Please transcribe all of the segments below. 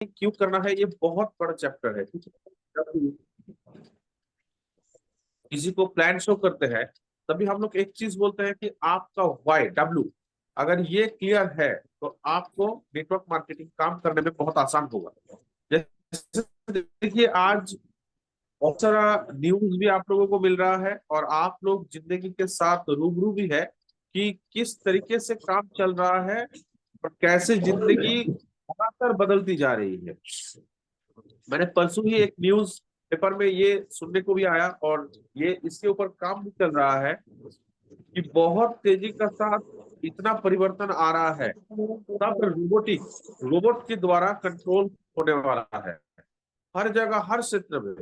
क्यों करना है, ये बहुत बड़ा चैप्टर है। ठीक है, जब किसी को प्लान शो करते हैं तभी हम लोग एक चीज बोलते हैं कि आपका वाई डब्ल्यू अगर ये क्लियर है तो आपको नेटवर्क मार्केटिंग काम करने में बहुत आसान होगा। जैसे देखिए, आज बहुत सारा न्यूज भी आप लोगों को मिल रहा है और आप लोग जिंदगी के साथ रूबरू भी है कि किस तरीके से काम चल रहा है और कैसे जिंदगी लगातार बदलती जा रही है। मैंने परसों ही एक न्यूज पेपर में ये सुनने को भी आया और ये इसके ऊपर काम भी चल रहा है कि बहुत तेजी के साथ इतना परिवर्तन आ रहा है, तब रोबोट के द्वारा कंट्रोल होने वाला है हर जगह हर क्षेत्र में।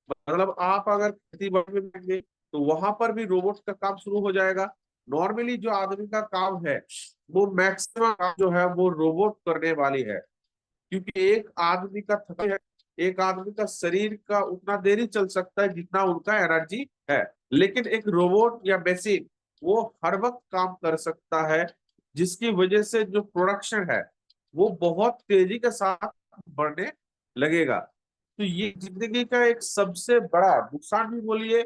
मतलब आप अगर खेती बाड़ी में देखेंगे तो वहां पर भी रोबोट का काम शुरू हो जाएगा। नॉर्मली जो आदमी का काम है वो मैक्सिमम काम जो है वो रोबोट करने वाली है, क्योंकि एक आदमी का थकान है, एक आदमी का शरीर का उतना देर ही चल सकता है जितना उनका एनर्जी है। लेकिन एक रोबोट या मशीन वो हर वक्त काम कर सकता है, जिसकी वजह से जो प्रोडक्शन है वो बहुत तेजी के साथ बढ़ने लगेगा। तो ये जिंदगी का एक सबसे बड़ा नुकसान भी बोलिए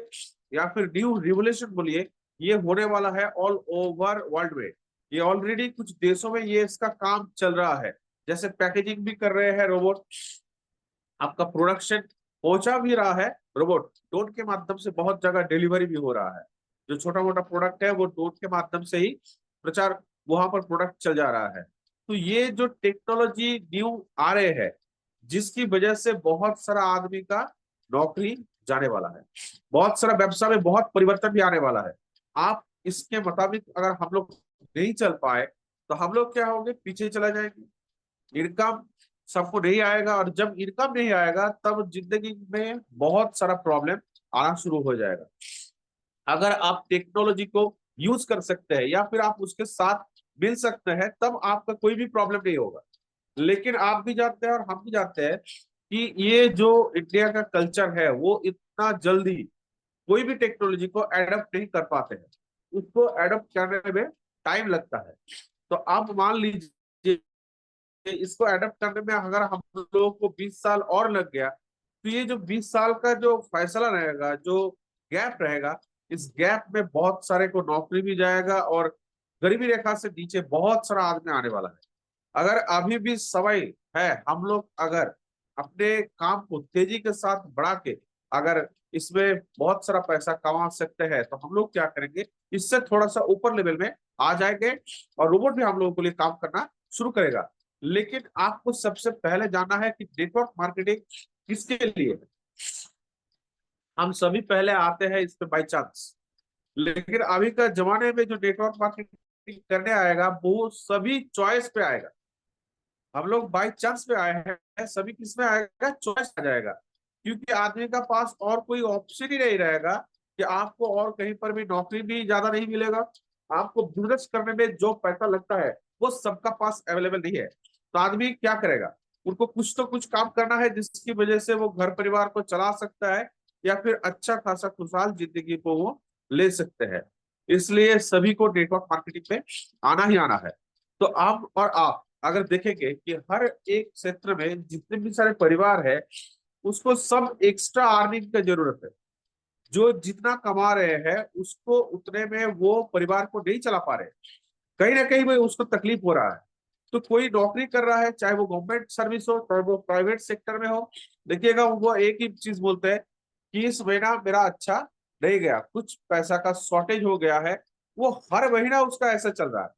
या फिर न्यू रिवोल्यूशन बोलिए, ये होने वाला है ऑल ओवर वर्ल्ड में। ये ऑलरेडी कुछ देशों में ये इसका काम चल रहा है। जैसे पैकेजिंग भी कर रहे हैं रोबोट, आपका प्रोडक्शन पहुंचा भी रहा है रोबोट, ड्रोन के माध्यम से बहुत जगह डिलीवरी भी हो रहा है। जो छोटा मोटा प्रोडक्ट है वो ड्रोन के माध्यम से ही प्रचार वहां पर प्रोडक्ट चल जा रहा है। तो ये जो टेक्नोलॉजी न्यू आ रहे हैं जिसकी वजह से बहुत सारा आदमी का नौकरी जाने वाला है, बहुत सारा व्यवसाय में बहुत परिवर्तन भी आने वाला है। आप इसके मुताबिक अगर हम लोग नहीं चल पाए तो हम लोग क्या होंगे, पीछे चला जाएंगे। इनकम सबको नहीं आएगा और जब इनकम नहीं आएगा तब जिंदगी में बहुत सारा प्रॉब्लम आना शुरू हो जाएगा। अगर आप टेक्नोलॉजी को यूज कर सकते हैं या फिर आप उसके साथ मिल सकते हैं तब आपका कोई भी प्रॉब्लम नहीं होगा। लेकिन आप भी जानते हैं और हम भी जानते हैं कि ये जो इंडिया का कल्चर है वो इतना जल्दी कोई भी टेक्नोलॉजी को एडप्ट नहीं कर पाते हैं, उसको एडप्ट करने में टाइम लगता है। तो आप मान लीजिए कि इसको एडप्ट करने में अगर हम लोगों को 20 साल और लग गया तो ये जो 20 साल का जो फैसला रहेगा, जो गैप रहेगा, इस गैप में बहुत सारे को नौकरी भी जाएगा और गरीबी रेखा से नीचे बहुत सारा आदमी आने वाला है। अगर अभी भी समय है, हम लोग अगर अपने काम को तेजी के साथ बढ़ा के अगर इसमें बहुत सारा पैसा कमा सकते हैं तो हम लोग क्या करेंगे, इससे थोड़ा सा ऊपर लेवल में आ जाएंगे और रोबोट भी हम लोगों के लिए काम करना शुरू करेगा। लेकिन आपको सबसे पहले जानना है कि नेटवर्क मार्केटिंग किसके लिए है। हम सभी पहले आते हैं इस पे बाई चांस, लेकिन अभी का जमाने में जो नेटवर्क मार्केटिंग करने आएगा वो सभी चॉइस पे आएगा। हम लोग बाई चांस पे आए हैं, सभी किस में आएगा, चॉइस आ जाएगा। क्योंकि आदमी का पास और कोई ऑप्शन ही नहीं रहेगा कि आपको और कहीं पर भी नौकरी भी ज्यादा नहीं मिलेगा। आपको बिजनेस करने में जो पैसा लगता है वो सबका पास अवेलेबल नहीं है। तो आदमी क्या करेगा, उनको कुछ तो कुछ काम करना है जिसकी वजह से वो घर परिवार को चला सकता है या फिर अच्छा खासा खुशहाल जिंदगी को वो ले सकते हैं। इसलिए सभी को नेटवर्क मार्केटिंग में आना ही आना है। तो आप और आप अगर देखेंगे कि हर एक क्षेत्र में जितने भी सारे परिवार है उसको सब एक्स्ट्रा अर्निंग की जरूरत है। जो जितना कमा रहे हैं उसको उतने में वो परिवार को नहीं चला पा रहे, कहीं ना कहीं में उसको तकलीफ हो रहा है। तो कोई नौकरी कर रहा है, चाहे वो गवर्नमेंट सर्विस हो चाहे वो प्राइवेट सेक्टर में हो, देखिएगा वो एक ही चीज बोलते हैं कि इस महीना मेरा अच्छा नहीं गया, कुछ पैसा का शॉर्टेज हो गया है। वो हर महीना उसका ऐसा चल रहा है।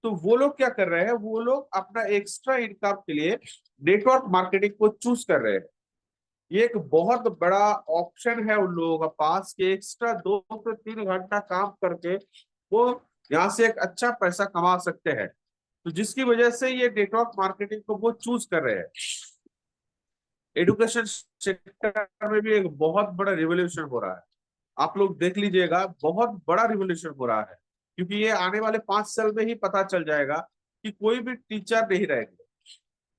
तो वो लोग क्या कर रहे हैं, वो लोग अपना एक्स्ट्रा इनकम के लिए नेटवर्क मार्केटिंग को चूज कर रहे हैं। ये एक बहुत बड़ा ऑप्शन है उन लोगों का पास कि एक्स्ट्रा 2 से 3 घंटा काम करके वो यहाँ से एक अच्छा पैसा कमा सकते हैं। तो जिसकी वजह से ये नेटवर्क मार्केटिंग को वो चूज कर रहे हैं। एजुकेशन सेक्टर में भी एक बहुत बड़ा रिवोल्यूशन हो रहा है। आप लोग देख लीजिएगा, बहुत बड़ा रिवोल्यूशन हो रहा है। क्योंकि ये आने वाले 5 साल में ही पता चल जाएगा कि कोई भी टीचर नहीं रहेंगे,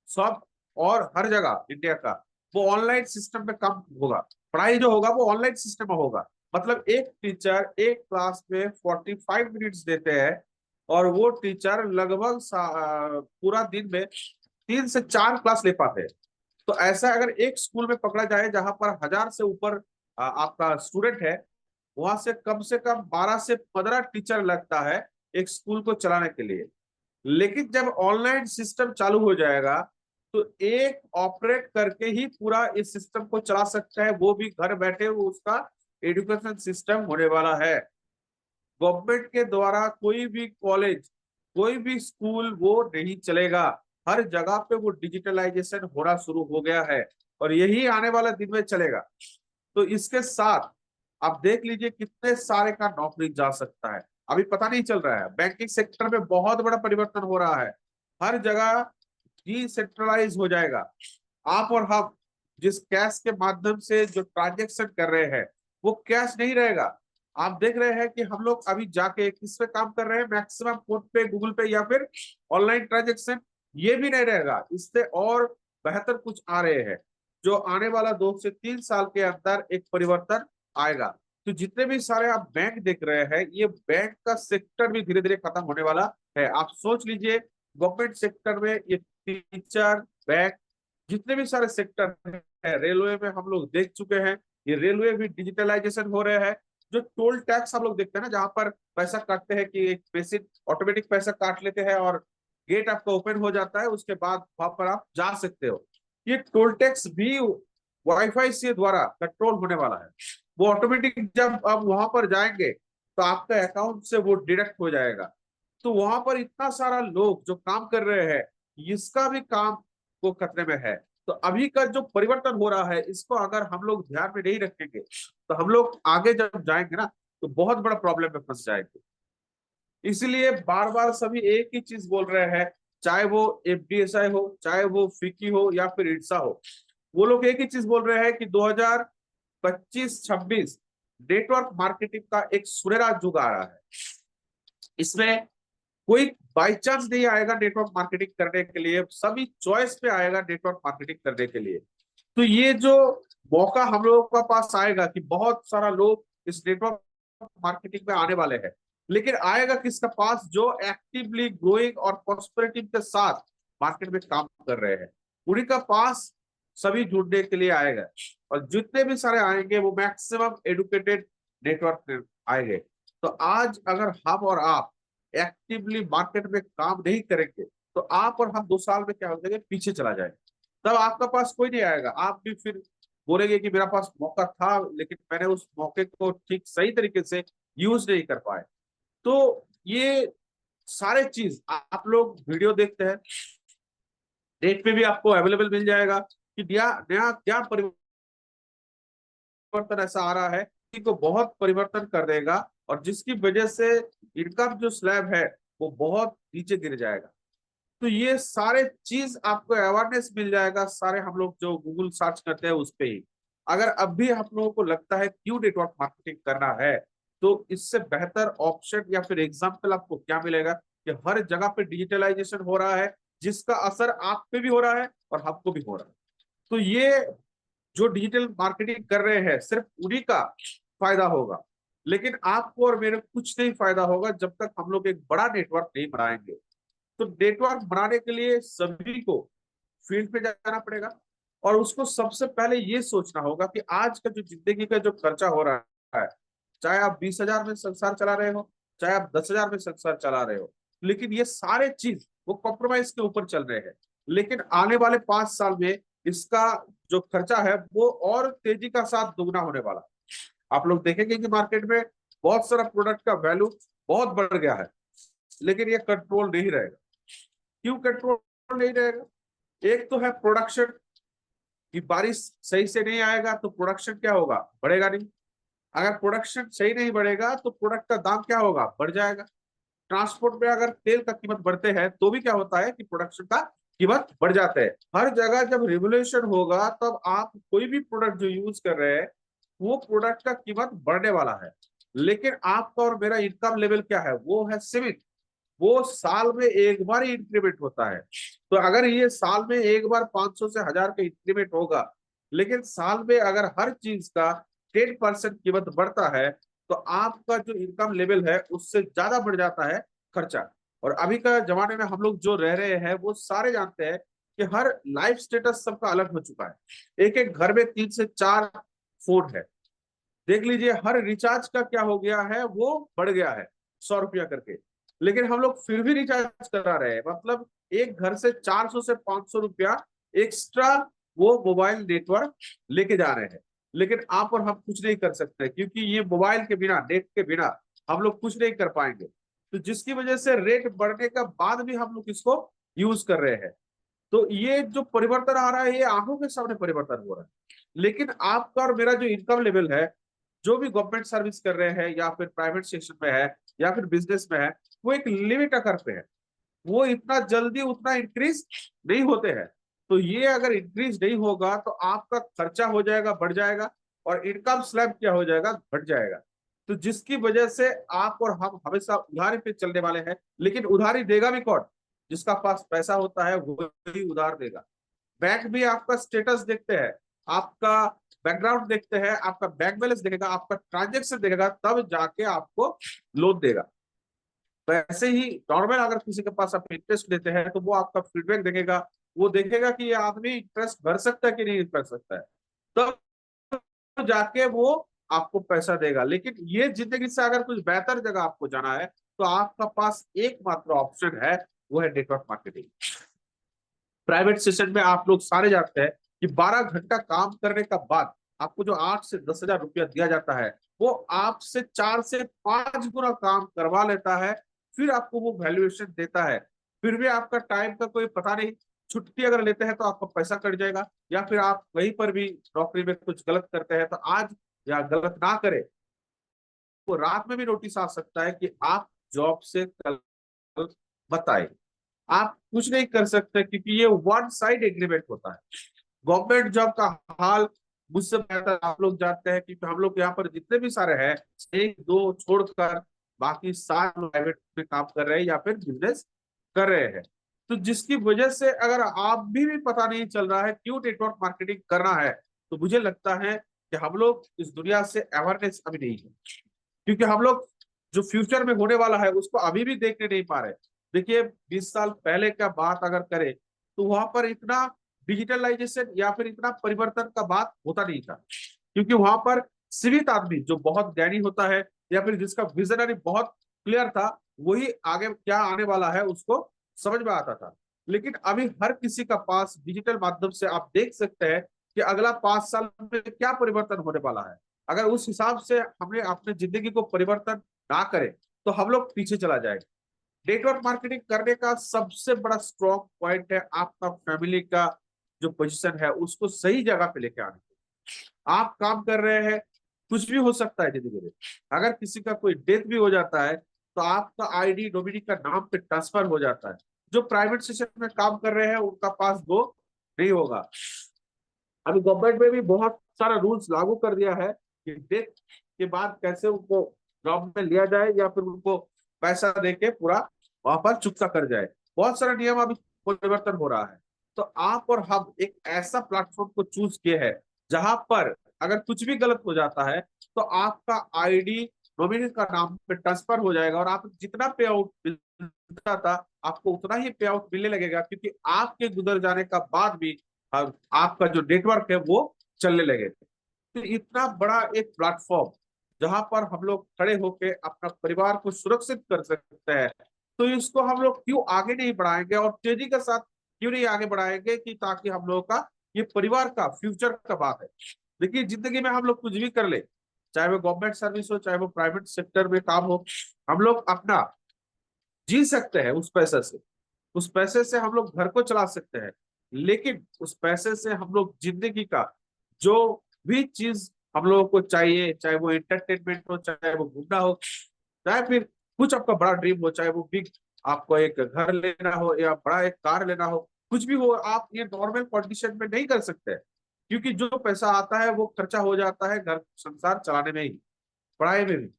सब और हर जगह इंडिया का वो ऑनलाइन सिस्टम में काम होगा। पढ़ाई जो होगा वो ऑनलाइन सिस्टम में होगा। मतलब एक टीचर एक क्लास में 45 मिनट्स देते हैं और वो टीचर लगभग पूरा दिन में 3 से 4 क्लास ले पाते हैं। तो ऐसा अगर एक स्कूल में पकड़ा जाए जहां पर 1000 से ऊपर आपका स्टूडेंट है, वहां से कम 12 से 15 टीचर लगता है एक स्कूल को चलाने के लिए। लेकिन जब ऑनलाइन सिस्टम चालू हो जाएगा तो एक ऑपरेट करके ही पूरा इस सिस्टम को चला सकता है, वो भी घर बैठे वो उसका एजुकेशन सिस्टम होने वाला है। गवर्नमेंट के द्वारा कोई भी कॉलेज, कोई भी स्कूल वो नहीं चलेगा। हर जगह पे वो डिजिटलाइजेशन होना शुरू हो गया है और यही आने वाला दिन में चलेगा। तो इसके साथ आप देख लीजिए कितने सारे का नौकरी जा सकता है, अभी पता नहीं चल रहा है। बैंकिंग सेक्टर में बहुत बड़ा परिवर्तन हो रहा है, हर जगह डिसेंट्रलाइज हो जाएगा। आप और हम जिस कैश के माध्यम से जो ट्रांजेक्शन कर रहे हैं वो कैश नहीं रहेगा। आप देख रहे हैं कि हम लोग अभी जाके किस पे काम कर रहे हैं, मैक्सिमम फोन पे, गूगल पे या फिर ऑनलाइन ट्रांजेक्शन। ये भी नहीं रहेगा, इससे और बेहतर कुछ आ रहे हैं जो आने वाला 2 से 3 साल के अंदर एक परिवर्तन आएगा। तो जितने भी सारे आप बैंक देख रहे हैं, ये बैंक का सेक्टर भी धीरे धीरे खत्म होने वाला है। आप सोच लीजिए गवर्नमेंट सेक्टर में ये टीचर, बैंक, जितने भी सारे सेक्टर है, रेलवे में हम लोग देख चुके हैं, ये रेलवे भी डिजिटलाइजेशन हो रहे हैं। जो टोल टैक्स हम लोग देखते हैं ना, जहां पर पैसा काटते हैं कि एक बेसिक ऑटोमेटिक पैसा काट लेते हैं और गेट आपका ओपन हो जाता है, उसके बाद वहां पर आप जा सकते हो। ये टोल टैक्स भी वाईफाई से द्वारा कंट्रोल होने वाला है। वो ऑटोमेटिक जब आप वहां पर जाएंगे तो आपका अकाउंट से वो डिडक्ट हो जाएगा। तो वहां पर इतना सारा लोग जो काम कर रहे हैं, इसका भी काम वो खतरे में है। तो अभी का जो परिवर्तन हो रहा है, इसको अगर हम लोग ध्यान में नहीं रखेंगे तो हम लोग आगे जब जाएंगे ना तो बहुत बड़ा प्रॉब्लम में फंस जाएंगे। इसलिए बार बार सभी एक ही चीज बोल रहे हैं, चाहे वो एफडीएसआई हो, चाहे वो फिकी हो या फिर इट्सा हो, वो लोग एक ही चीज बोल रहे हैं कि 2025-26 नेटवर्क मार्केटिंग का एक सुनहरा युग आ रहा है। इसमें कोई बाई चांस नहीं आएगा नेटवर्क मार्केटिंग करने के लिए, सभी चॉइस पे आएगा नेटवर्क मार्केटिंग करने के लिए। तो ये जो मौका हम लोगों के पास आएगा कि बहुत सारा लोग इस नेटवर्क मार्केटिंग में आने वाले हैं, लेकिन आएगा किसका पास, जो एक्टिवली ग्रोइंग और प्रॉस्पेरिटी के साथ मार्केट में काम कर रहे हैं, उन्हीं का पास सभी जुड़ने के लिए आएगा। और जितने भी सारे आएंगे वो मैक्सिमम एडुकेटेड नेटवर्क आएंगे। तो आज अगर हम और आप एक्टिवली मार्केट में काम नहीं करेंगे तो आप और हम 2 साल में क्या हो जाएंगे, पीछे चला जाएगा। तब आपका पास कोई नहीं आएगा, आप भी फिर बोलेंगे कि मेरा पास मौका था लेकिन मैंने उस मौके को ठीक सही तरीके से यूज नहीं कर पाए। तो ये सारे चीज आप लोग वीडियो देखते हैं, नेट पे भी आपको अवेलेबल मिल जाएगा कि नया नया क्या परिवर्तन ऐसा आ रहा है को बहुत परिवर्तन कर देगा और जिसकी वजह से इनकम जो स्लैब है वो बहुत नीचे गिर जाएगा। तो ये सारे चीज आपको अवेयरनेस मिल जाएगा, सारे हम लोग जो गूगल सर्च करते हैं उस पे ही। अगर अब भी हम लोगों को लगता है क्यों नेटवर्क मार्केटिंग करना है, तो इससे बेहतर ऑप्शन या फिर एग्जाम्पल आपको क्या मिलेगा कि हर जगह पे डिजिटलाइजेशन हो रहा है, जिसका असर आप पे भी हो रहा है और हमको भी हो रहा है। तो ये जो डिजिटल मार्केटिंग कर रहे हैं सिर्फ उन्हीं का फायदा होगा, लेकिन आपको और मेरे को कुछ नहीं फायदा होगा जब तक हम लोग एक बड़ा नेटवर्क नहीं बनाएंगे। तो नेटवर्क बनाने के लिए सभी को फील्ड पे जाना पड़ेगा और उसको सबसे पहले ये सोचना होगा कि आज का जो जिंदगी का जो खर्चा हो रहा है, चाहे आप 20,000 में संसार चला रहे हो, चाहे आप 10,000 में संसार चला रहे हो, लेकिन ये सारे चीज वो कॉम्प्रोमाइज के ऊपर चल रहे हैं। लेकिन आने वाले 5 साल में इसका जो खर्चा है वो और तेजी का साथ दुगना होने वाला है। आप लोग देखेंगे कि मार्केट में बहुत सारा प्रोडक्ट का वैल्यू बहुत बढ़ गया है, लेकिन ये कंट्रोल नहीं रहेगा। क्यों कंट्रोल नहीं रहेगा? एक तो है प्रोडक्शन, कि बारिश सही से नहीं आएगा तो प्रोडक्शन क्या होगा, बढ़ेगा नहीं। अगर प्रोडक्शन सही नहीं बढ़ेगा तो प्रोडक्ट का दाम क्या होगा, बढ़ जाएगा। ट्रांसपोर्ट में अगर तेल का कीमत बढ़ते हैं तो भी क्या होता है कि प्रोडक्शन का कीमत बढ़ जाता है। हर जगह जब रिवोल्यूशन होगा तब आप कोई भी प्रोडक्ट जो यूज कर रहे हैं वो प्रोडक्ट का कीमत बढ़ने वाला है। लेकिन आपका और मेरा इनकम लेवल क्या है, वो है सीमित, वो साल में एक बार ही इंक्रीमेंट होता है। तो अगर ये साल में एक बार 500 से 1000 का इंक्रीमेंट होगा, लेकिन साल में अगर हर चीज का 10% कीमत बढ़ता है तो आपका जो इनकम लेवल है उससे ज्यादा बढ़ जाता है खर्चा। और अभी का जमाने में हम लोग जो रह रहे हैं वो सारे जानते हैं कि हर लाइफ स्टेटस सबका अलग हो चुका है। एक एक घर में 3 से 4 फोन है। देख लीजिए हर रिचार्ज का क्या हो गया है, वो बढ़ गया है 100 रुपया करके। लेकिन हम लोग फिर भी रिचार्ज करा रहे हैं, मतलब एक घर से 400 से 500 रुपया एक्स्ट्रा वो मोबाइल नेटवर्क लेके जा रहे हैं। लेकिन आप और हम कुछ नहीं कर सकते, क्योंकि ये मोबाइल के बिना, नेट के बिना हम लोग कुछ नहीं कर पाएंगे। तो जिसकी वजह से रेट बढ़ने का बाद भी हम लोग इसको यूज कर रहे हैं। तो ये जो परिवर्तन आ रहा है, ये आंखों के सामने परिवर्तन हो रहा है। लेकिन आपका और मेरा जो इनकम लेवल है, जो भी गवर्नमेंट सर्विस कर रहे हैं या फिर प्राइवेट सेक्शन में है या फिर बिजनेस में है, वो एक लिमिट आकर पे है। वो इतना जल्दी उतना इंक्रीज नहीं होते हैं। तो ये अगर इंक्रीज नहीं होगा तो आपका खर्चा हो जाएगा, बढ़ जाएगा, और इनकम स्लैब क्या हो जाएगा, घट जाएगा। तो जिसकी वजह से आप और हम हमेशा उधारी पे चलने वाले हैं। लेकिन उधारी देगा भी कौन? जिसका पास पैसा होता है वही उधार देगा। बैंक भी आपका स्टेटस देखते हैं, आपका बैकग्राउंड देखते हैं, आपका बैंक बैलेंस देखेगा, आपका ट्रांजेक्शन देखेगा, तब जाके आपको लोन देगा। तो ऐसे ही नॉर्मल अगर किसी के पास आप इंटरेस्ट लेते हैं तो वो आपका फीडबैक देखेगा। वो देखेगा कि ये आदमी इंटरेस्ट भर सकता है कि नहीं भर सकता है, तब जाके वो आपको पैसा देगा। लेकिन ये जिंदगी से अगर कुछ बेहतर जगह आपको जाना है, तो आपका पास एकमात्र ऑप्शन है, वो है नेटवर्क मार्केटिंग। प्राइवेट सेशन में आप लोग सारे जानते हैं कि 12 घंटा काम करने का बाद आपको जो 8 से 10 हजार रुपया दिया जाता है, वो आपसे 4 से 5 गुना काम करवा लेता है। फिर आपको वो वैल्यूएशन देता है। फिर भी आपका टाइम का कोई पता नहीं। छुट्टी अगर लेते हैं तो आपका पैसा कट जाएगा, या फिर आप वहीं पर भी नौकरी में कुछ गलत करते हैं तो आज या गलत ना करे तो रात में भी नोटिस आ सकता है कि आप जॉब से कल बताए। आप कुछ नहीं कर सकते, क्योंकि ये वन साइड एग्रीमेंट होता है। गवर्नमेंट जॉब का हाल मुझसे बेहतर आप लोग जानते हैं, क्योंकि हम लोग यहाँ पर जितने भी सारे हैं, एक दो छोड़कर बाकी सारे प्राइवेट में काम कर रहे हैं या फिर बिजनेस कर रहे हैं। तो जिसकी वजह से अगर आप भी पता नहीं चल रहा है क्यों नेटवर्क मार्केटिंग करना है, तो मुझे लगता है कि हम लोग इस दुनिया से अवेयरनेस अभी नहीं है। क्योंकि हम लोग जो फ्यूचर में होने वाला है उसको अभी भी देखने नहीं पा रहे। देखिए 20 साल पहले का बात अगर करें, तो वहां पर इतना डिजिटलाइजेशन या फिर इतना परिवर्तन का बात होता नहीं था। क्योंकि वहां पर सीमित आदमी जो बहुत ज्ञानी होता है या फिर जिसका विजनरी बहुत क्लियर था, वही आगे क्या आने वाला है उसको समझ में आता था। लेकिन अभी हर किसी का पास डिजिटल माध्यम से आप देख सकते हैं कि अगला 5 साल में क्या परिवर्तन होने वाला है। अगर उस हिसाब से हमने अपने जिंदगी को परिवर्तन ना करें, तो हम लोग पीछे चला जाएगा। नेटवर्क मार्केटिंग करने का सबसे बड़ा स्ट्रॉन्ग पॉइंट है आपका फैमिली का जो पोजीशन है उसको सही जगह पे लेके आने। आप काम कर रहे हैं, कुछ भी हो सकता है जिंदगी में। अगर किसी का कोई डेथ भी हो जाता है, तो आपका आईडी नॉमिनी का नाम पे ट्रांसफर हो जाता है। जो प्राइवेट सेक्टर में काम कर रहे हैं उनका पास वो नहीं होगा। अभी गवर्नमेंट में भी बहुत सारा रूल्स लागू कर दिया है कि डेथ के बाद कैसे उनको जॉब में लिया जाए या फिर उनको पैसा देके पूरा वहां पर चुकता कर जाए। बहुत सारा नियम अभी परिवर्तन हो रहा है। तो आप और हम एक ऐसा प्लेटफॉर्म को चूज किए हैं जहां पर अगर कुछ भी गलत हो जाता है, तो आपका आईडी नॉमिनी का नाम पे ट्रांसफर हो जाएगा, और आप जितना पे आउट मिलता था आपको उतना ही पे आउट मिलने लगेगा, क्योंकि आपके गुजर जाने का बाद भी आपका जो नेटवर्क है वो चलने लगे। तो इतना बड़ा एक प्लेटफॉर्म जहां पर हम लोग खड़े होके अपना परिवार को सुरक्षित कर सकते हैं, तो इसको हम लोग क्यों आगे नहीं बढ़ाएंगे और तेजी के साथ क्यों नहीं आगे बढ़ाएंगे, कि ताकि हम लोगों का ये परिवार का फ्यूचर का बात है। देखिए जिंदगी में हम लोग कुछ भी कर ले, चाहे वो गवर्नमेंट सर्विस हो चाहे वो प्राइवेट सेक्टर में काम हो, हम लोग अपना जी सकते हैं उस पैसे से। उस पैसे से हम लोग घर को चला सकते हैं। लेकिन उस पैसे से हम लोग जिंदगी का जो भी चीज हम लोगों को चाहिए, चाहे वो एंटरटेनमेंट हो, चाहे वो घूमना हो, चाहे फिर कुछ आपका बड़ा ड्रीम हो, चाहे वो बिग आपको एक घर लेना हो या बड़ा एक कार लेना हो, कुछ भी हो, आप ये नॉर्मल कंडीशन में नहीं कर सकते। क्योंकि जो पैसा आता है वो खर्चा हो जाता है घर संसार चलाने में ही, पढ़ाई में भी।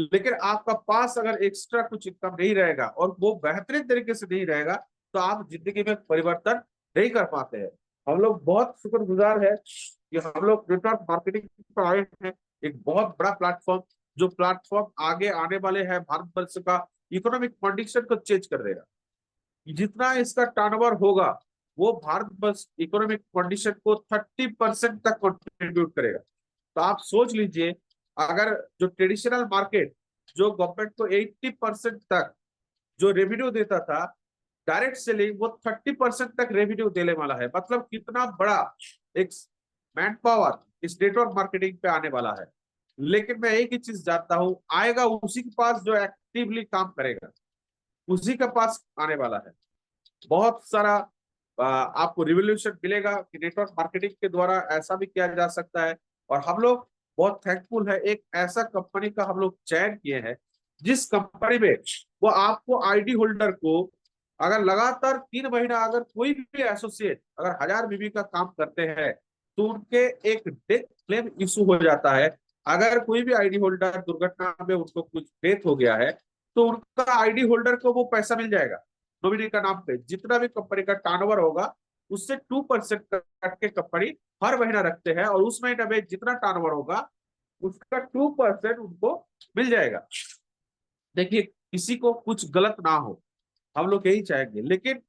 लेकिन आपका पास अगर एक्स्ट्रा कुछ इनकम नहीं रहेगा और वो बेहतरीन तरीके से नहीं रहेगा, तो आप जिंदगी में परिवर्तन नहीं कर पाते हैं। हम लोग बहुत शुक्रगुजार है कि हम लोग नेटवर्क मार्केटिंग पर आए हैं। एक बहुत बड़ा प्लेटफॉर्म, जो प्लेटफॉर्म आगे आने वाले हैं भारतवर्ष का इकोनॉमिक कंडीशन को चेंज कर देगा। जितना इसका टर्नओवर होगा, वो भारत बस इकोनॉमिक कंडीशन को 30% तक कंट्रीब्यूट करेगा। तो आप सोच लीजिए, अगर जो ट्रेडिशनल मार्केट जो गवर्नमेंट को 80% तक जो रेवेन्यू देता था डायरेक्ट सेलिंग, वो 30% तक रेवेन्यू देने वाला है। मतलब कितना बड़ा एक मैन पावर इस नेटवर्क मार्केटिंग पे आने वाला है। लेकिन मैं एक ही चीज जानता हूं, आएगा उसी के पास जो एक्टिवली काम करेगा, उसी के पास आने वाला है। बहुत सारा आपको रिवोल्यूशन मिलेगा कि नेटवर्क मार्केटिंग के द्वारा ऐसा भी किया जा सकता है। और हम लोग बहुत थैंकफुल है, एक ऐसा कंपनी का हम लोग चयन किए हैं जिस कंपनी में वो आपको आईडी होल्डर को अगर लगातार 3 महीना अगर कोई भी एसोसिएट अगर 1000 बीबी का काम करते हैं तो उनके एक डेथ क्लेम इशू हो जाता है। अगर कोई भी आईडी होल्डर दुर्घटना में उनको कुछ डेथ हो गया है तो उनका आईडी होल्डर को वो पैसा मिल जाएगा। नॉमिनी का नाम पे जितना भी कंपनी का टर्नओवर होगा उससे 2% कट के कंपनी हर महीना रखते हैं, और उस महीने में जितना टर्नओवर होगा उसका 2% उनको मिल जाएगा। देखिए, किसी को कुछ गलत ना हो, हम लोग यही चाहेंगे, लेकिन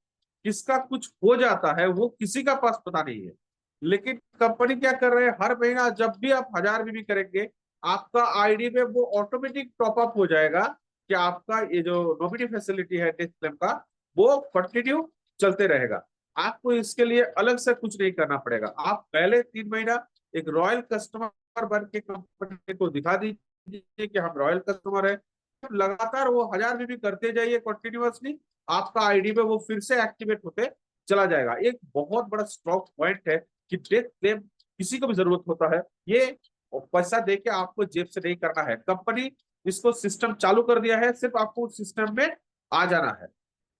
किसका कुछ हो जाता है वो किसी का पास पता नहीं है। लेकिन कंपनी क्या कर रहे हैं, हर महीना जब भी आप 1000 बीबी करेंगे आपका आईडी में वो ऑटोमेटिक टॉपअप हो जाएगा कि आपका ये जो नॉमिनी फैसिलिटी है डेथ क्लेम का वो कंटिन्यू चलते रहेगा। आपको इसके लिए अलग से कुछ नहीं करना पड़ेगा। आप पहले 3 महीना एक रॉयल कस्टमर बन के कंपनी को दिखा दीजिए कि हम रॉयल कस्टमर है। लगातार वो 1000 बीबी करते जाइए कंटिन्यूअसली, आपका आईडी में वो फिर से एक्टिवेट होते चला जाएगा। एक बहुत बड़ा स्ट्रॉन्ग पॉइंट है कि डेथ क्लेम किसी को भी जरूरत होता है, ये पैसा दे के आपको जेब से नहीं करना है। कंपनी इसको सिस्टम चालू कर दिया है, सिर्फ आपको सिस्टम में आ जाना है।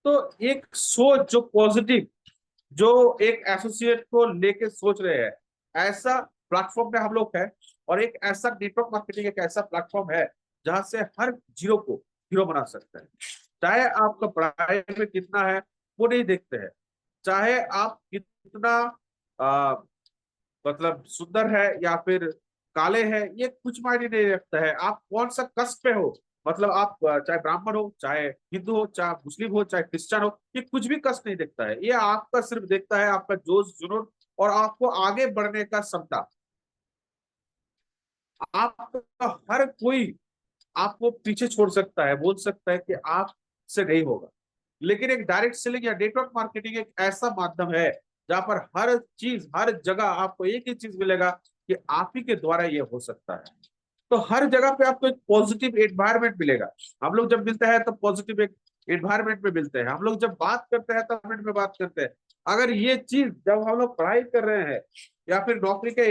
तो एक सोच जो पॉजिटिव, जो एक एसोसिएट को लेके सोच रहे हैं, ऐसा प्लेटफॉर्म पे हम लोग है। और एक ऐसा नेटवर्क मार्केटिंग एक ऐसा प्लेटफॉर्म है जहां से हर जीरो को हीरो बना सकते हैं। चाहे आपका पढ़ाई में कितना है वो नहीं देखते हैं, चाहे आप कितना आ, मतलब सुंदर है या फिर काले हैं, ये कुछ मायने नहीं रखता है। आप कौन सा कस्ट पे हो, मतलब आप चाहे ब्राह्मण हो, चाहे हिंदू हो, चाहे मुस्लिम हो, चाहे क्रिश्चियन हो, ये कुछ भी कस्ट नहीं देखता है। ये आपका सिर्फ देखता है आपका जोश जुनून और आपको आगे बढ़ने का क्षमता। आपका हर कोई आपको पीछे छोड़ सकता है, बोल सकता है कि आप से नहीं होगा। लेकिन एक डायरेक्ट सेलिंग या नेटवर्क मार्केटिंग एक ऐसा माध्यम है जहां पर हर चीज हर जगह आपको एक ही चीज मिलेगा कि आप ही के द्वारा ये हो सकता है। तो हर जगह पे आपको एक पॉजिटिव एनवायरमेंट मिलेगा। हम लोग जब मिलते हैं तो पॉजिटिव एक एनवायरमेंट में मिलते हैं, हम लोग जब बात करते हैं तो एनवायरमेंट में बात करते हैं। अगर ये चीज जब हम लोग पढ़ाई कर रहे हैं या फिर नौकरी के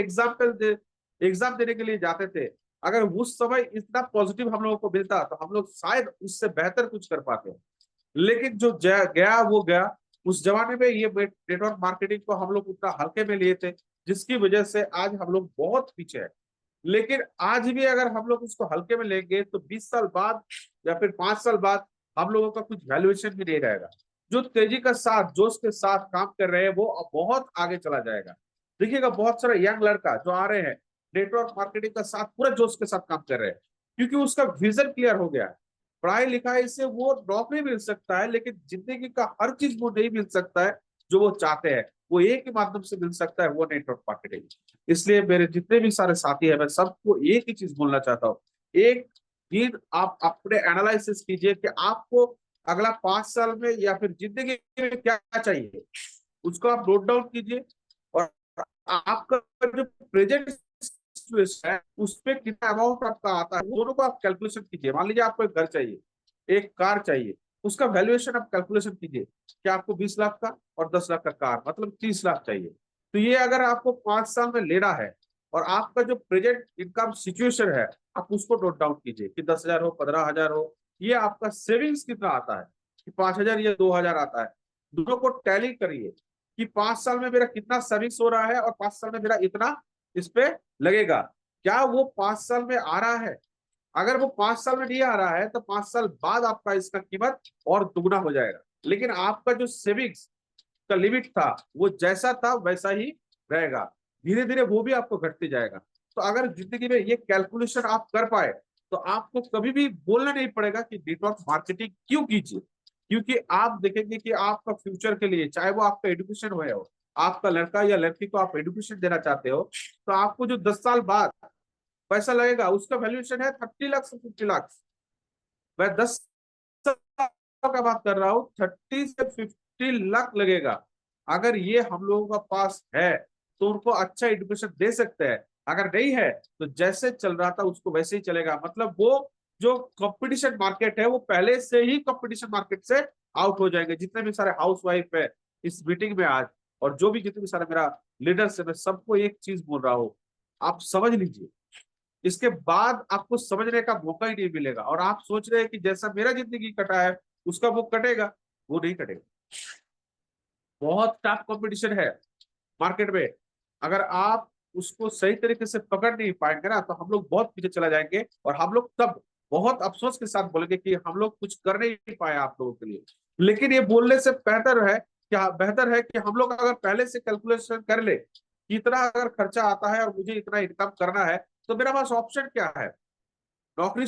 एग्जाम देने के लिए जाते थे, अगर उस समय इतना पॉजिटिव हम लोगों को मिलता तो हम लोग शायद उससे बेहतर कुछ कर पाते। लेकिन जो गया वो गया। उस जमाने में ये नेटवर्क मार्केटिंग को हम लोग उतना हल्के में लिए थे, जिसकी वजह से आज हम लोग बहुत पीछे हैं। लेकिन आज भी अगर हम लोग उसको हल्के में लेंगे तो 20 साल बाद या फिर 5 साल बाद हम लोगों का कुछ वैल्यूएशन भी नहीं रहेगा। जो तेजी का साथ जोश के साथ काम कर रहे हैं वो अब बहुत आगे चला जाएगा। देखिएगा, बहुत सारे यंग लड़का जो आ रहे हैं नेटवर्क मार्केटिंग का साथ पूरा जोश के साथ काम कर रहे हैं, क्योंकि उसका विजन क्लियर हो गया है। पढ़ाई लिखाई से वो नौकरी मिल सकता है, लेकिन जिंदगी का हर चीज वो नहीं मिल सकता है जो वो चाहते हैं। वो एक ही माध्यम से मिल सकता है, वो नेटवर्क मार्केटिंग। इसलिए मेरे जितने भी सारे साथी हैं मैं सबको एक ही चीज बोलना चाहता हूँ। एक दिन आप अपने एनालिसिस कीजिए कि आपको अगला 5 साल में या फिर जिंदगी में क्या चाहिए, उसको आप नोट डाउन कीजिए। और आपका जो प्रेजेंट सिचुएशन है उस पर कितना अमाउंट आपका आता है, दोनों को आप कैलकुलेशन कीजिए। मान लीजिए आपको एक घर चाहिए, एक कार चाहिए, उसका वैल्यूएशन आप कैलकुलेशन कीजिए कि आपको 20 लाख का और 10 लाख का कार मतलब 30 लाख चाहिए। तो ये अगर आपको 5 साल में लेना है और आपका जो प्रेजेंट इनकम सिचुएशन है आप उसको नोट डाउन कीजिए कि 10,000 हो 15,000 हो, ये आपका सेविंग्स कितना आता है कि 5,000 या 2,000 आता है। दोनों को टैली करिए कि 5 साल में मेरा कितना सेविंग्स हो रहा है और 5 साल में मेरा इतना इस पे लगेगा। क्या वो 5 साल में आ रहा है? अगर वो 5 साल में नहीं आ रहा है तो 5 साल बाद आपका इसका कीमत और दुगना हो जाएगा। लेकिन आपका जो सेविंग्स का लिमिट था वो जैसा था वैसा ही रहेगा, धीरे धीरे वो भी आपको घटते जाएगा। तो अगर जिंदगी में ये कैलकुलेशन आप कर पाए तो आपको कभी भी बोलना नहीं पड़ेगा कि नेटवर्क मार्केटिंग क्यों कीजिए, क्योंकि आप देखेंगे कि आपका फ्यूचर के लिए, चाहे वो आपका एजुकेशन हो, आपका लड़का या लड़की को आप एजुकेशन देना चाहते हो, तो आपको जो 10 साल बाद पैसा लगेगा उसका वैल्यूएशन है 30 लाख से 50 लाख। मैं 10 साल का बात कर रहा हूँ, 30 से 50 लाख लगेगा। अगर ये हम लोगों का पास है तो उनको अच्छा एजुकेशन दे सकते हैं। अगर नहीं है तो जैसे चल रहा था उसको वैसे ही चलेगा। मतलब वो जो कंपटीशन मार्केट है वो पहले से ही कंपटीशन मार्केट से आउट हो जाएंगे। जितने भी सारे हाउस वाइफ है इस मीटिंग में आज, और जो भी जितने भी सारे मेरा लीडर्स है, मैं सबको एक चीज बोल रहा हूँ, आप समझ लीजिए, इसके बाद आपको समझने का मौका ही नहीं मिलेगा। और आप सोच रहे हैं कि जैसा मेरा जिंदगी कटा है उसका वो कटेगा, वो नहीं कटेगा। बहुत टफ कंपटीशन है मार्केट में। अगर आप उसको सही तरीके से पकड़ नहीं पाएंगे ना, तो हम लोग बहुत पीछे चला जाएंगे, और हम लोग तब बहुत अफसोस के साथ बोलेंगे कि हम लोग कुछ कर नहीं पाए आप लोगों के लिए। लेकिन ये बोलने से बेहतर है, क्या बेहतर है कि हम लोग अगर पहले से कैलकुलेशन कर ले कि इतना अगर खर्चा आता है और मुझे इतना इनकम करना है, तो मेरा पास ऑप्शन क्या है। नौकरी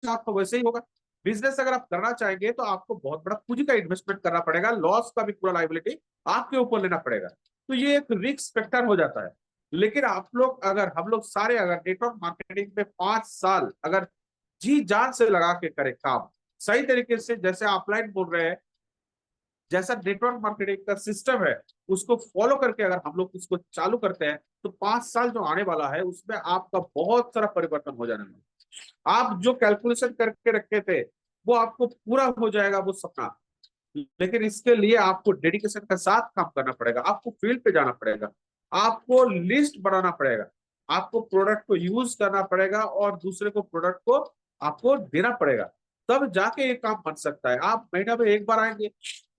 आपको वैसे ही होगा। बिजनेस अगर आप करना चाहेंगे तो आपको बहुत बड़ा पूंजी का इन्वेस्टमेंट करना पड़ेगा, लॉस का भी पूरा लाइबिलिटी आपके ऊपर लेना पड़ेगा। तो ये एक रिस्क फैक्टर हो जाता है। लेकिन आप लोग अगर, हम लोग सारे अगर नेटवर्क मार्केटिंग में 5 साल अगर जी जान से लगा के करें काम सही तरीके से, जैसे ऑफलाइन बोल रहे हैं, जैसा नेटवर्क मार्केटिंग का सिस्टम है उसको फॉलो करके अगर हम लोग इसको चालू करते हैं, तो 5 साल जो आने वाला है उसमें आपका बहुत सारा परिवर्तन हो जाने वाला है। आप जो कैलकुलेशन करके रखे थे वो आपको पूरा हो जाएगा वो सपना। लेकिन इसके लिए आपको डेडिकेशन के साथ काम करना पड़ेगा, आपको फील्ड पे जाना पड़ेगा, आपको लिस्ट बनाना पड़ेगा, आपको प्रोडक्ट को यूज करना पड़ेगा, और दूसरे को प्रोडक्ट को आपको देना पड़ेगा। तब जाके ये काम बन सकता है। आप महीना में एक बार आएंगे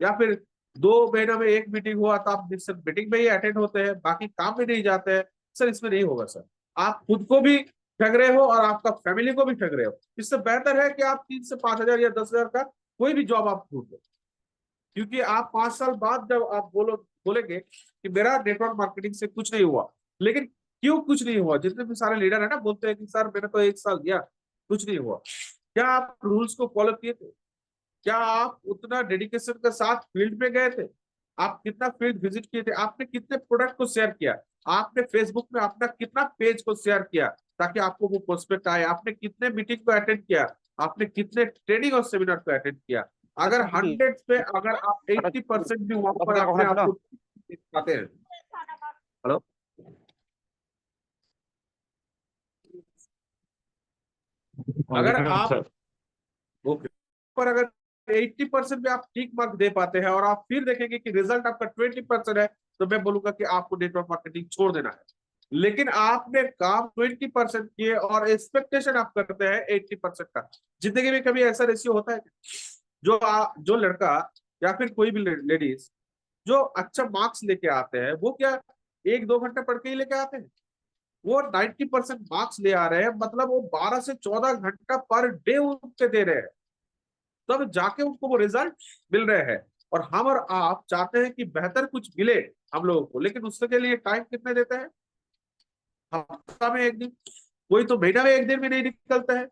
या फिर 2 महीना में एक मीटिंग हुआ तो आप सिर्फ मीटिंग में ही अटेंड होते हैं, बाकी काम में नहीं जाते हैं, सर इसमें नहीं होगा सर। आप खुद को भी ठग रहे हो और आपका फैमिली को भी ठग रहे हो। इससे बेहतर है कि आप 3 से 5 हजार या 10 हजार का कोई भी जॉब आप ढूंढ लो। क्योंकि आप 5 साल बाद जब आप बोलेंगे कि मेरा नेटवर्क मार्केटिंग से कुछ नहीं हुआ, लेकिन क्यों कुछ नहीं हुआ? जितने भी सारे लीडर है ना बोलते हैं कि सर मैंने तो 1 साल दिया कुछ नहीं हुआ। क्या आप रूल्स को फॉलो किए थे? क्या आप उतना डेडिकेशन के साथ फील्ड में गए थे? आप कितना फील्ड विजिट किए थे? आपने कितने प्रोडक्ट को शेयर किया? आपने फेसबुक में अपना कितना पेज को शेयर किया ताकि आपको वो प्रोस्पेक्ट आए? आपने कितने मीटिंग को अटेंड किया? आपने कितने ट्रेनिंग और सेमिनार को अटेंड किया? अगर 100 पे अगर आप 80% भी वहां पर अपने आप को पाते हैं। हेलो, अगर आप ओके पर अगर 80% भी आप ठीक मार्क दे पाते हैं और आप फिर देखेंगे कि रिजल्ट आपका 20% है, तो मैं बोलूंगा कि आपको नेटवर्क मार्केटिंग छोड़ देना है। लेकिन आपने काम 20% किए और एक्सपेक्टेशन आप करते हैं 80% का। जिंदगी में कभी ऐसा रेशियो होता है जो लड़का या फिर कोई भी लेडीज जो अच्छा मार्क्स लेके आते हैं, वो क्या 1-2 घंटे पढ़ के ही लेके आते हैं? वो 90% मार्क्स ले आ रहे हैं, मतलब वो 12 से 14 घंटा पर डे उनके दे रहे हैं, तब जाके उनको वो रिजल्ट मिल रहे हैं। और हम और आप चाहते हैं कि बेहतर कुछ मिले हम लोगों को, लेकिन उसके लिए टाइम कितने देते हैं? हफ्ता में एक दिन, कोई तो महीना में एक दिन भी नहीं निकलता है।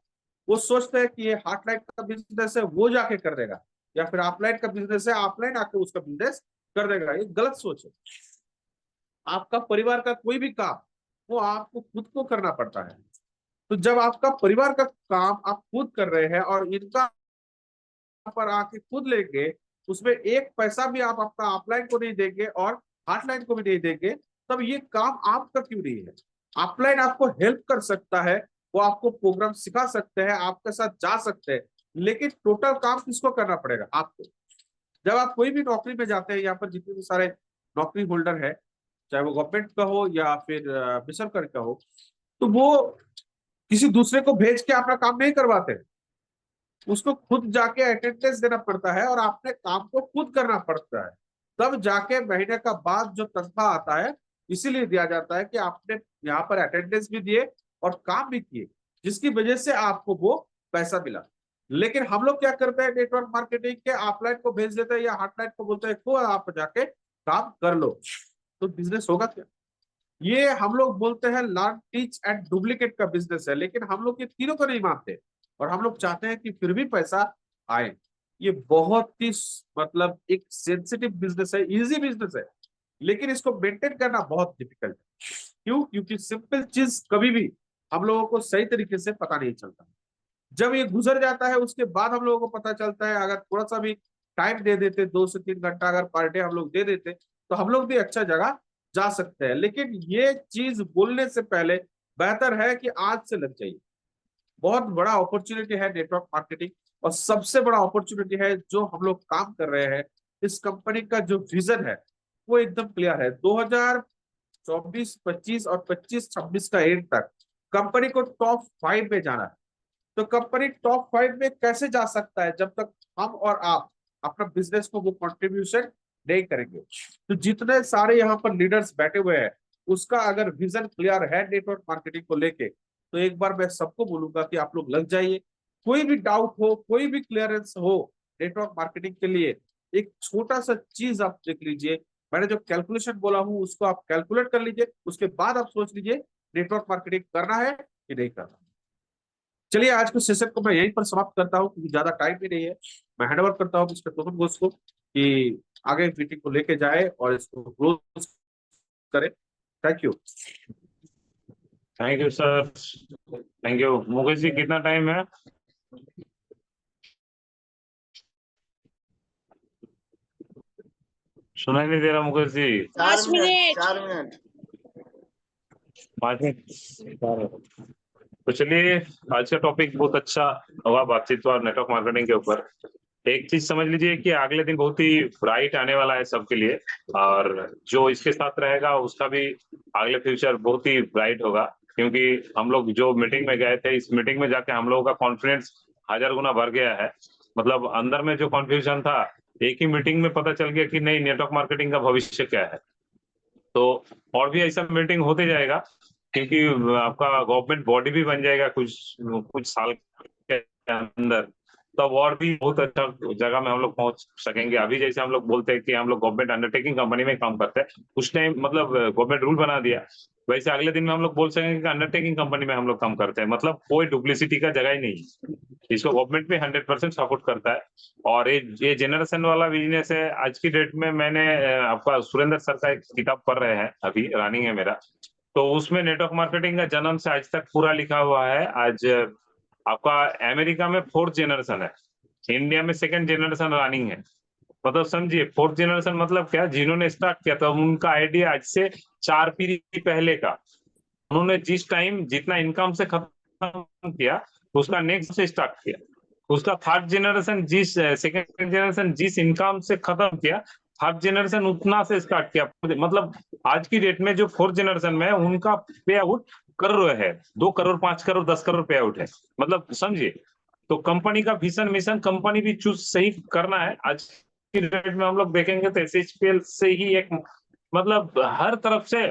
वो सोचते हैं कि ये हॉटलाइन का बिजनेस है वो जाके कर देगा, या फिर ऑफलाइन का बिजनेस है ऑफलाइन आके उसका बिजनेस कर देगा। ये गलत सोच है। आपका परिवार का कोई भी काम वो आपको खुद को करना पड़ता है। तो जब आपका परिवार का काम आप खुद कर रहे हैं और इनका पर आके खुद लेंगे, उसमें एक पैसा भी आप अपना ऑफलाइन को नहीं देंगे और हॉटलाइन को भी नहीं देंगे, तब ये काम आपका क्यों नहीं है? ऑफलाइन आपको हेल्प कर सकता है, वो आपको प्रोग्राम सिखा सकते हैं, आपके साथ जा सकते हैं, लेकिन टोटल काम किसको करना पड़ेगा? आपको। जब आप कोई भी नौकरी में जाते हैं, यहाँ पर जितने भी सारे नौकरी होल्डर है, चाहे वो गवर्नमेंट का हो या फिर बेसरकारी का हो, तो वो किसी दूसरे को भेज के अपना काम नहीं करवाते, उसको खुद जाके अटेंडेंस देना पड़ता है और अपने काम को खुद करना पड़ता है। तब जाके महीने का बाद जो तनख्वाह आता है, इसीलिए दिया जाता है कि आपने यहाँ पर अटेंडेंस भी दिए और काम भी किए, जिसकी वजह से आपको वो पैसा मिला। लेकिन हम लोग क्या करते हैं, नेटवर्क मार्केटिंग के ऑफलाइन को भेज देते हैं या हॉटलाइन को बोलते हैं तो आप जाके काम कर लो, तो बिजनेस होगा क्या? ये हम लोग बोलते हैं लर्न टीच एंड डुप्लीकेट का बिजनेस है, लेकिन हम लोग ये तीनों को नहीं मानते। और हम लोग चाहते हैं कि फिर भी पैसा आए। ये बहुत ही मतलब एक सेंसिटिव बिजनेस है, इजी बिजनेस है, लेकिन इसको मेंटेन करना बहुत डिफिकल्ट है। क्यों? क्योंकि सिंपल चीज कभी भी हम लोगों को सही तरीके से पता नहीं चलता। जब ये गुजर जाता है उसके बाद हम लोगों को पता चलता है। अगर थोड़ा सा भी टाइम दे देते, 2 से 3 घंटा अगर पर डे हम लोग दे देते, तो हम लोग भी अच्छा जगह जा सकते हैं। लेकिन ये चीज बोलने से पहले बेहतर है कि आज से लग जाइए। बहुत बड़ा अपॉर्चुनिटी है नेटवर्क मार्केटिंग, और सबसे बड़ा अपॉर्चुनिटी है जो हम लोग काम कर रहे हैं। इस कंपनी का जो विजन है वो एकदम क्लियर है। 2024, 25 और 25-26 का एंड तक कंपनी को टॉप 5 में जाना है। तो कंपनी टॉप 5 में कैसे जा सकता है जब तक हम और आप अपना बिजनेस को वो कंट्रीब्यूशन नहीं करेंगे। तो जितने सारे यहाँ पर लीडर्स बैठे हुए हैं, उसका अगर विजन क्लियर है नेटवर्क मार्केटिंग को लेके, तो एक बार मैं सबको बोलूंगा कि आप लोग लग जाइए। कोई भी डाउट हो, कोई भी क्लियरेंस हो नेटवर्क मार्केटिंग के लिए, एक छोटा सा चीज आप देख लीजिए। मैंने जो कैलकुलेशन बोला हूं उसको आप कैलकुलेट कर लीजिए, उसके बाद आप सोच लीजिए नेटवर्क मार्केटिंग करना है कि नहीं करना। चलिए आज के सेशन को मैं यहीं पर समाप्त करता हूँ, क्योंकि ज्यादा टाइम भी नहीं है। मैं हैंडओवर करता हूँ मिस्टर गौतम घोष को कि आगे मीटिंग को लेके जाए और इसको क्लोज करे। Thank you. Thank you sir, thank you. Mukesh ji कितना टाइम है? सुनाई नहीं दे रहा मुकेश जी। 5 मिनट। 5 मिनट। तो चलिए, आज का टॉपिक बहुत अच्छा हुआ, बातचीत हुआ नेटवर्क मार्केटिंग के ऊपर। एक चीज समझ लीजिए कि अगले दिन बहुत ही ब्राइट आने वाला है सबके लिए, और जो इसके साथ रहेगा उसका भी अगले फ्यूचर बहुत ही ब्राइट होगा। क्योंकि हम लोग जो मीटिंग में गए थे, इस मीटिंग में जाके हम लोगों का कॉन्फिडेंस 1000 गुना बढ़ गया है। मतलब अंदर में जो कॉन्फ्यूजन था, एक ही मीटिंग में पता चल गया कि नहीं, नेटवर्क मार्केटिंग का भविष्य क्या है। तो और भी ऐसा मीटिंग होते जाएगा, क्योंकि आपका गवर्नमेंट बॉडी भी बन जाएगा कुछ कुछ साल के अंदर। तब और भी बहुत अच्छा जगह में हम लोग पहुंच सकेंगे। अभी जैसे हम लोग बोलते हैं कि हम लोग गवर्नमेंट अंडरटेकिंग कंपनी में काम करते हैं, उस टाइम मतलब गवर्नमेंट रूल बना दिया, वैसे अगले दिन में हम लोग बोल सकेंगे कि अंडरटेकिंग कंपनी में हम लोग काम करते हैं। मतलब कोई डुप्लिसिटी का जगह ही नहीं। इसको गवर्नमेंट भी 100% सपोर्ट करता है। और ये जनरेशन वाला बिजनेस है। आज की डेट में मैंने आपका सुरेंद्र सर का एक किताब पढ़ रहे हैं, अभी रनिंग है मेरा, तो उसमें नेटवर्क मार्केटिंग का जन्म से आज तक पूरा लिखा हुआ है। आज आपका अमेरिका में 4th जनरेशन है, इंडिया में 2nd जनरेशन रनिंग है। मतलब समझिए 4th जनरेशन मतलब क्या, जिन्होंने स्टार्ट किया था उनका आइडिया आज से 4 पीढ़ी पहले का। उन्होंने जिस टाइम जितना इनकम से खत्म किया, उसका नेक्स्ट से स्टार्ट किया। उसका 3rd जनरेशन जिस 2nd जनरेशन जिस इनकम से खत्म किया, 3rd जनरेशन उतना से स्टार्ट किया। मतलब आज की डेट में जो 4th जनरेशन में है, उनका पे आउट करोड़ है, 2 करोड़ 5 करोड़ 10 करोड़ पे आउट है। मतलब समझिए, तो कंपनी का विजन मिशन कंपनी भी चूज सही करना है। आज की डेट में हम लोग देखेंगे तो SHPL से ही एक मतलब हर तरफ से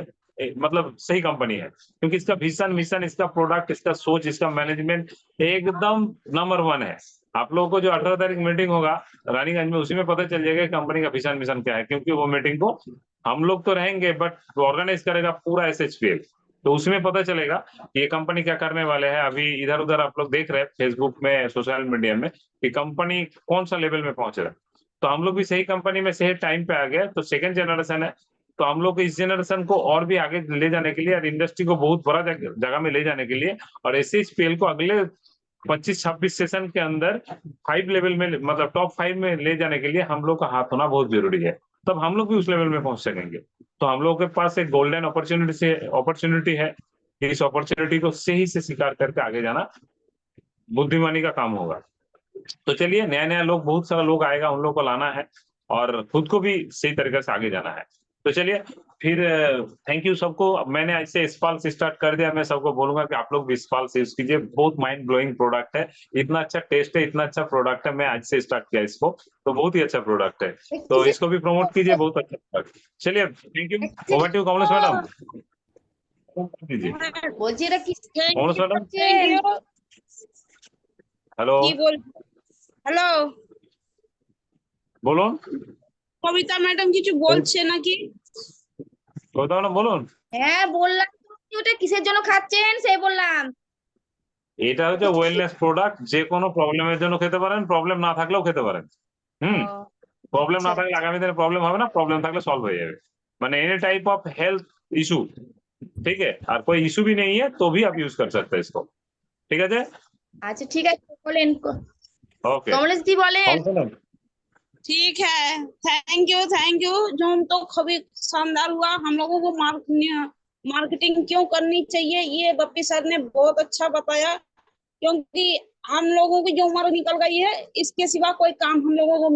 मतलब सही कंपनी है, क्योंकि इसका विजन मिशन, इसका प्रोडक्ट, इसका सोच, इसका मैनेजमेंट एकदम नंबर 1 है। आप लोगों को जो 18 तारीख मीटिंग होगा रानीगंज में, उसी में पता चल जाएगा कंपनी का विजन मिशन क्या है। क्योंकि वो मीटिंग को हम लोग तो रहेंगे, बट ऑर्गेनाइज करेगा पूरा SHPL। तो उसमें पता चलेगा कि ये कंपनी क्या करने वाले हैं। अभी इधर उधर आप लोग देख रहे हैं फेसबुक में, सोशल मीडिया में, कि कंपनी कौन सा लेवल में पहुंच रहा है। तो हम लोग भी सही कंपनी में सही टाइम पे आ गए। तो 2nd जनरेशन है, तो हम लोग इस जनरेशन को और भी आगे ले जाने के लिए और इंडस्ट्री को बहुत बड़ा जगह में ले जाने के लिए, और SHPL को अगले 25-26 सेशन के अंदर 5 लेवल में, मतलब टॉप 5 में ले जाने के लिए हम लोग का हाथ होना बहुत जरूरी है। तब हम लोग भी उस लेवल में पहुंच सकेंगे। तो हम लोग के पास एक गोल्डन अपॉर्चुनिटी है। इस अपॉर्चुनिटी को सही से स्वीकार करके आगे जाना बुद्धिमानी का काम होगा। तो चलिए, नया नया लोग, बहुत सारा लोग आएगा, उन लोग को लाना है और खुद को भी सही तरीके से आगे जाना है। तो चलिए फिर, थैंक यू सबको। मैंने आज से स्पाल से स्टार्ट कर दिया। मैं सबको बोलूंगा कि आप लोग भी स्पाल से यूज कीजिए, बहुत माइंड ब्लोइंग प्रोडक्ट है। इतना अच्छा टेस्ट है, इतना अच्छा प्रोडक्ट है। मैं आज से स्टार्ट किया इसको, तो बहुत ही अच्छा प्रोडक्ट है। तो इसको भी प्रमोट कीजिए, बहुत अच्छा प्रोडक्ट। चलिए, thank you. Over to Kamlesh madam दीजिए। कमलेश मैडम, हेलो হ্যালো, বলুন। কবিতা ম্যাডাম কিছু বলছে নাকি? কবিতা ম্যাডাম বলুন। হ্যাঁ বললাম তো, ওটা কিসের জন্য খাচ্ছেন সেই বললাম। এটা হচ্ছে ওয়েলনেস প্রোডাক্ট, যে কোনো প্রবলেমের জন্য খেতে পারেন, প্রবলেম না থাকলেও খেতে পারেন। হুম, ও, প্রবলেম না আচ্ছা, থাকলে আগামী দিনে প্রবলেম হবে না, প্রবলেম থাকলে सॉल्व हो जाएगा। মানে any type of health issue, ठीक है, और कोई इशू भी नहीं है तो भी आप यूज कर सकते हैं इसको, ঠিক আছে। আচ্ছা ঠিক আছে বলেন ओके, কমলেশ দি বলেন। ठीक है, थैंक यू जूम तो काफी शानदार हुआ। हम लोगों को मार्केटिंग क्यों करनी चाहिए ये बप्पी सर ने बहुत अच्छा बताया, क्योंकि हम लोगों की जो उम्र निकल गई है इसके सिवा कोई काम हम लोगों को